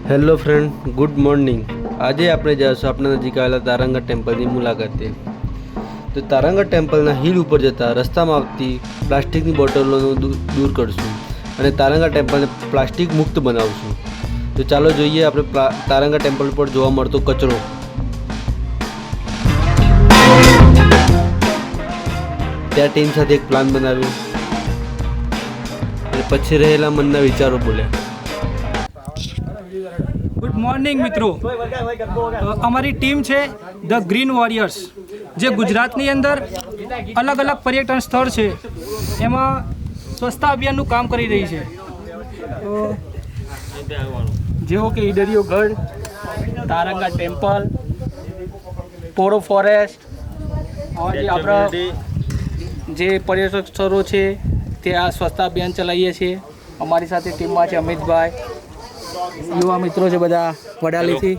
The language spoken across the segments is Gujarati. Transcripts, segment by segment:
Hello friend, good morning. આજે આપણે જઈશું આપણા નજીક આવેલા તારંગા ટેમ્પલની મુલાકાતે. તો તારંગા ટેમ્પલના હિલ ઉપર જતાં રસ્તામાં આવતી પ્લાસ્ટિકની બોટલોનું દૂર કરશું અને તારંગા ટેમ્પલને પ્લાસ્ટિક મુક્ત બનાવશું. તો ચાલો જોઈએ આપણે તારંગા ટેમ્પલ પર જોવા મળતો કચરો. ત્યાં ટીમ સાથે એક પ્લાન બનાવ્યો અને પછી રહેલા મનના વિચારો બોલ્યા. ગુડ મોર્નિંગ મિત્રો. અમારી ટીમ છે ધ ગ્રીન વોરિયર્સ, જે ગુજરાતની અંદર અલગ અલગ પર્યટન સ્થળ છે એમાં સ્વચ્છતા અભિયાનનું કામ કરી રહી છે. જેવો કે ઈડરિયો ગઢ, તારંગા ટેમ્પલ, પોરો ફોરેસ્ટ, આપણા જે પર્યટક સ્થળો છે ત્યાં સ્વચ્છતા અભિયાન ચલાવીએ છીએ. અમારી સાથે ટીમમાં છે અમિતભાઈ, યુવા મિત્રો છે બધા વડાલીથી.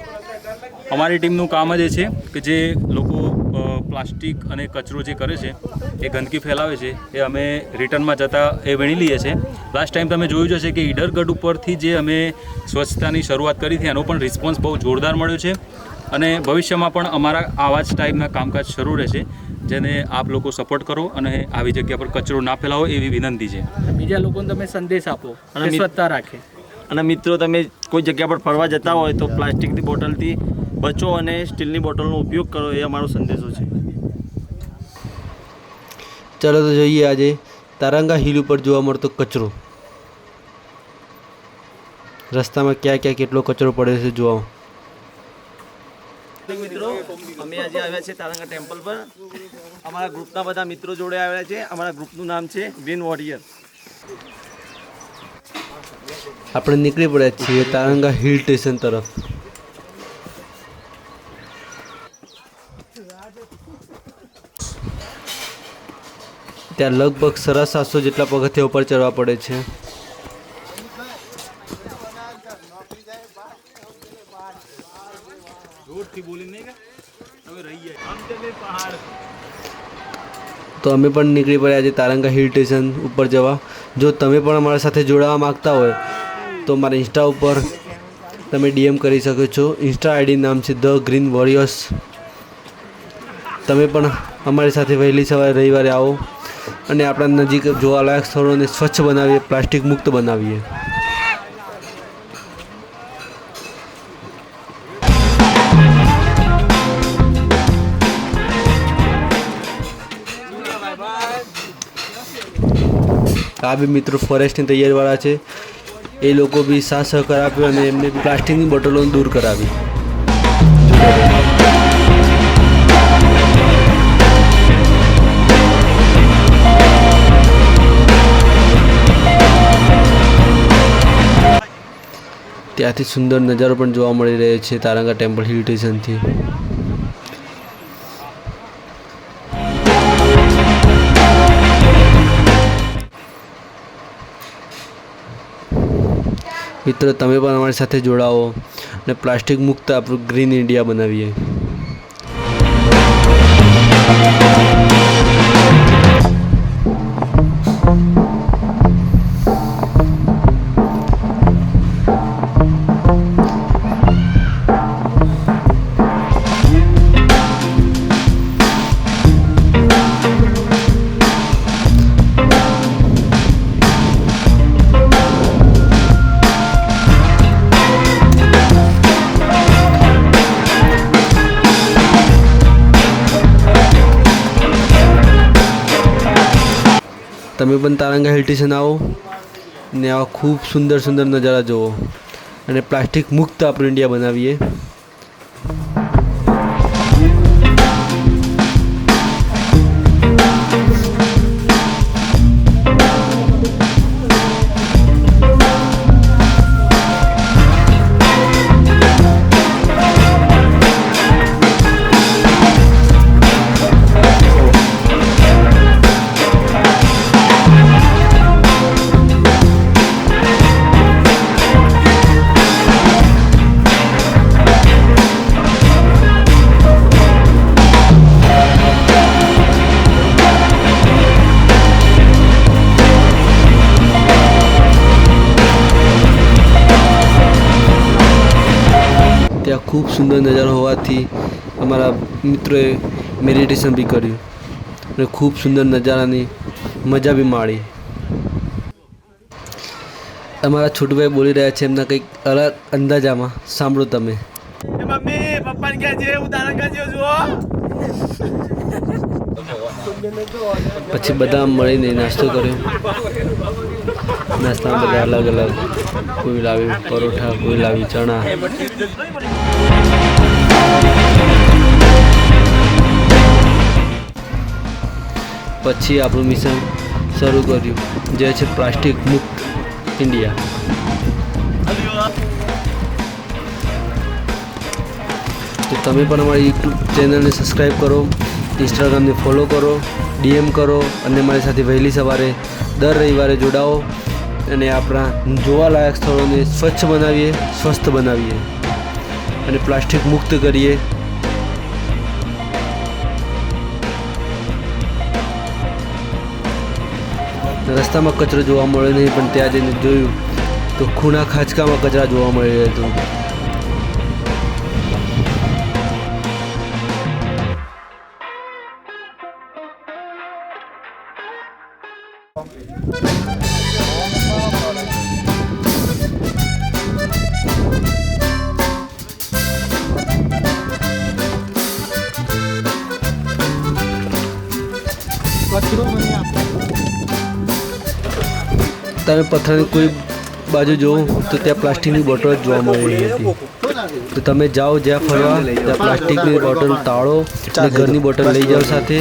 અમારી ટીમનું કામ જ એ છે કે જે લોકો પ્લાસ્ટિક અને કચરો જે કરે છે, એ ગંદકી ફેલાવે છે, એ અમે રિટર્નમાં જતાં એ વીણી લઈએ છીએ. લાસ્ટ ટાઈમ તમે જોયું જ હશે કે ઈડરગઢ ઉપરથી જે અમે સ્વચ્છતાની શરૂઆત કરી હતી એનો પણ રિસ્પોન્સ બહુ જોરદાર મળ્યો છે અને ભવિષ્યમાં પણ અમારા આવા જ ટાઈપના કામકાજ શરૂ રહેશે, જેને આપ લોકો સપોર્ટ કરો અને આવી જગ્યા પર કચરો ના ફેલાવો એવી વિનંતી છે. બીજા લોકોને તમે સંદેશ આપો અને સ્વચ્છતા રાખે. અને મિત્રો, તમે કોઈ જગ્યા પર ફરવા જતા હોય તો પ્લાસ્ટિકની બોટલથી બચો અને સ્ટીલની બોટલનો ઉપયોગ કરો, એ અમારો સંદેશો છે. ચાલો તો જોઈએ આજે તારંગા હિલ ઉપર જોવા મળતો કચરો. રસ્તામાં ક્યાં ક્યાં કેટલો કચરો પડે છે જોવા. મિત્રો, અમે આજે આવ્યા છે તારંગા ટેમ્પલ પર. અમારા ગ્રુપના બધા મિત્રો જોડે આવ્યા છે. અમારા ગ્રુપનું નામ છે ગ્રીન વોરિયર. આપણે નીકળી પડ્યા છીએ તારંગા હિલ સ્ટેશન તરફ. ત્યાં લગભગ 750 જેટલા પગથિયા ઉપર ચડવા પડે છે. તો અમે પણ નીકળી પડ્યા છે તારંગા હિલ સ્ટેશન ઉપર જવા. જો તમે પણ અમારા સાથે જોડાવા માગતા હોય તો મારા ઇન્સ્ટા ઉપર તમે ડીએમ કરી શકો છો. ઇન્સ્ટા આઈડી નામ છે ધ ગ્રીન વોરિયર્સ. તમે પણ અમારી સાથે વહેલી સવારે રવિવારે આવો અને આપણા નજીક જોવાલાયક સ્થળોને સ્વચ્છ બનાવીએ, પ્લાસ્ટિક મુક્ત બનાવીએ. આ બી મિત્રો ફોરેસ્ટની તૈયારીવાળા છે. એ લોકો બી સાથ સહકાર આપ્યો અને એમને પ્લાસ્ટિકની બોટલો દૂર કરાવી. ત્યાંથી સુંદર નજારો પણ જોવા મળી રહ્યો છે તારંગા ટેમ્પલ હિલ સ્ટેશનથી. મિત્રો, તમે પણ અમારી સાથે જોડાઓ અને પ્લાસ્ટિક મુક્ત આપણું ગ્રીન ઇન્ડિયા બનાવીએ. તમે પણ તારંગા હિલ સ્ટેશન આવો ને આવા ખૂબ સુંદર સુંદર નજારા જુઓ અને પ્લાસ્ટિક મુક્ત આપણું ઇન્ડિયા બનાવીએ. ત્યાં ખૂબ સુંદર નજારો હોવાથી અમારા મિત્રોએ મેડિટેશન બી કર્યું અને ખૂબ સુંદર નજારાની મજા બી માણી. અમારા છોટુભાઈ બોલી રહ્યા છે એમના કંઈક અલગ અંદાજામાં, સાંભળો તમે. મમ્મી પપ્પાને કહે છે હું તારંગા જેવો છું. પછી બધા મળીને નાસ્તો કર્યો. નાસ્તામાં બધા અલગ અલગ, કોઈ લાવ્યું પરોઠા, કોઈ લાવ્યું ચણા. પછી આપણું મિશન શરૂ કર્યું, જે છે પ્લાસ્ટિક મુક્ત ઇન્ડિયા. તો તમે પણ અમારી યુટ્યુબ ચેનલને સબસ્ક્રાઈબ કરો, ઇન્સ્ટાગ્રામને ફોલો કરો, DM કરો અને મારી સાથે વહેલી સવારે દર રવિવારે જોડાઓ અને આપણા જોવાલાયક સ્થળોને સ્વચ્છ બનાવીએ, સ્વસ્થ બનાવીએ અને પ્લાસ્ટિક મુક્ત કરીએ. રસ્તામાં કચરો જોવા મળ્યો નહીં, પણ ત્યાં જઈને જોયું તો ખૂણા ખાંચકામાં કચરા જોવા મળી રહ્યો હતો. તમે પથ્થરની કોઈ બાજુ જુઓ તો ત્યાં પ્લાસ્ટિકની બોટલ જ જોવા મળી રહી હતી. તો તમે જાઓ જ્યાં ફરવા ત્યાં પ્લાસ્ટિકની બોટલ તાળો અને ઘરની બોટલ લઈ જાઓ સાથે.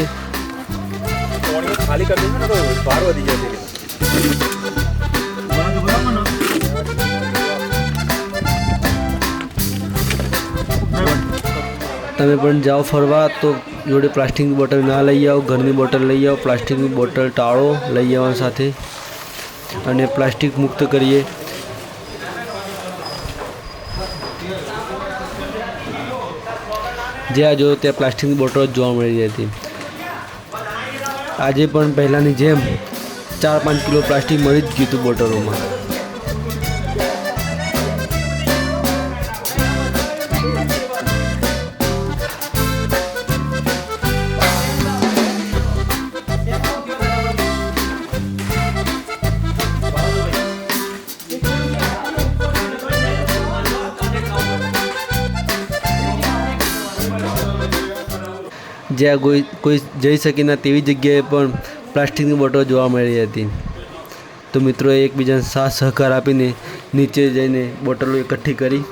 તમે પણ જાઓ ફરવા તો જોડે પ્લાસ્ટિકની બોટલ ના લઈ આવો, ઘરની બોટલ લઈ આવો, પ્લાસ્ટિકની બોટલ ટાળો લઈ આવવા સાથે અને પ્લાસ્ટિક મુક્ત કરીએ. જ્યાં જો ત્યાં પ્લાસ્ટિકની બોટલ જ જોવા મળી રહી હતી. આજે પણ પહેલાંની જેમ 4-5 કિલો પ્લાસ્ટિક મળી જ ગયું હતું બોટલોમાં. જ્યાં કોઈ જઈ શકે ના તેવી જગ્યાએ પણ પ્લાસ્ટિકની બોટલ જોવા મળી હતી. તો મિત્રોએ એકબીજાને સાથ સહકાર આપીને નીચે જઈને બોટલો એકઠી કરી.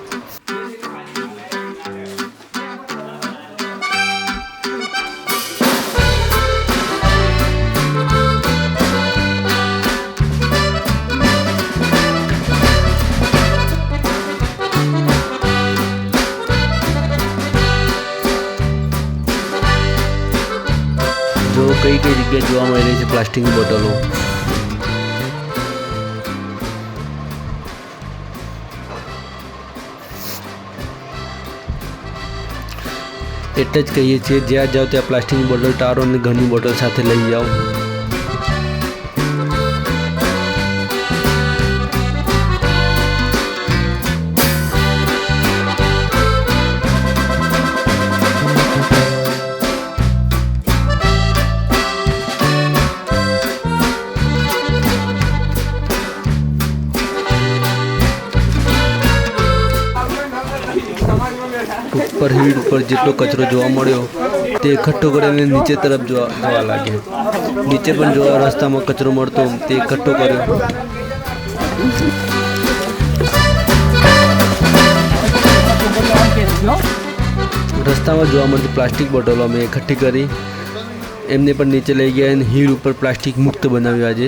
જો કઈ કઈ જગ્યાએ જોવા મળી રહી છે પ્લાસ્ટિકની બોટલો. એટલે જ કહીએ છીએ જ્યાં જાઓ ત્યાં પ્લાસ્ટિકની બોટલ ટાળો અને ઘરની બોટલ સાથે લઈ જાઓ. ઉપર હિલ ઉપર જેટલો કચરો જોવા મળ્યો તે એકઠો કરીને નીચે તરફ જોવા લાગ્યા. નીચે પણ જોવા રસ્તામાં કચરો મળતો તે એકઠો કર્યો. રસ્તામાં જોવા મળતી પ્લાસ્ટિક બોટલો અમે એકઠી કરી એમને પણ નીચે લઈ ગયા અને હિલ ઉપર પ્લાસ્ટિક મુક્ત બનાવ્યું. આજે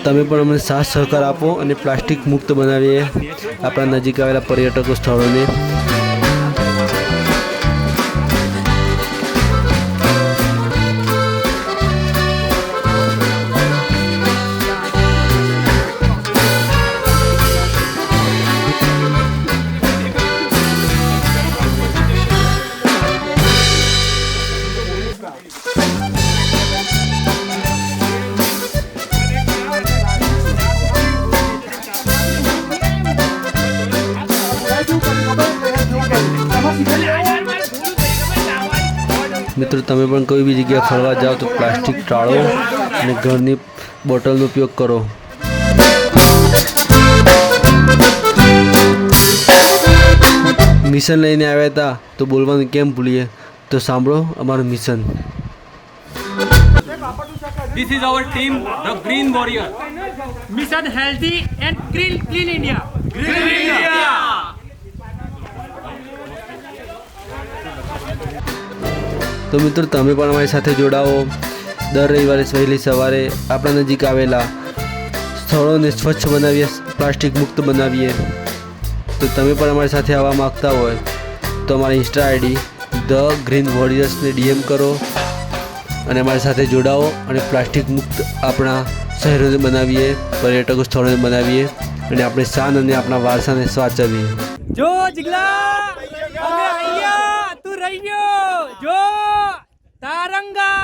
તમે પણ અમને સાથ સહકાર આપો અને પ્લાસ્ટિક મુક્ત બનાવીએ આપણા નજીક આવેલા પર્યટકો સ્થળોને. મિત્રો તમે પણ કોઈ બી જગ્યાએ ફરવા જાઓ તો પ્લાસ્ટિક ટાળો અને ઘરની બોટલનો ઉપયોગ કરો. મિશન લઈને આવ્યા હતા તો બોલવાનું કેમ ભૂલીએ, તો સાંભળો અમારું mission. This is our team, the Green Warrior. Mission healthy and clean India. Green India. તો મિત્રો તમે પણ અમારી સાથે જોડાઓ. દર રવિવારે વહેલી સવારે આપણા નજીક આવેલા સ્થળોને સ્વચ્છ બનાવીએ, પ્લાસ્ટિક મુક્ત બનાવીએ. તો તમે પણ અમારી સાથે આવવા માગતા હોય તો અમારી ઇન્સ્ટા આઈડી ધ ગ્રીન વોરિયર્સને DM કરો અને અમારી સાથે જોડાઓ અને પ્લાસ્ટિક મુક્ત આપણા શહેરોને બનાવીએ, પર્યટકો સ્થળોને બનાવીએ અને આપણે શાન અને આપણા વારસાને સાચવીએ. જો જિગલા અમે આયા તું રહી ગયો જો તારંગા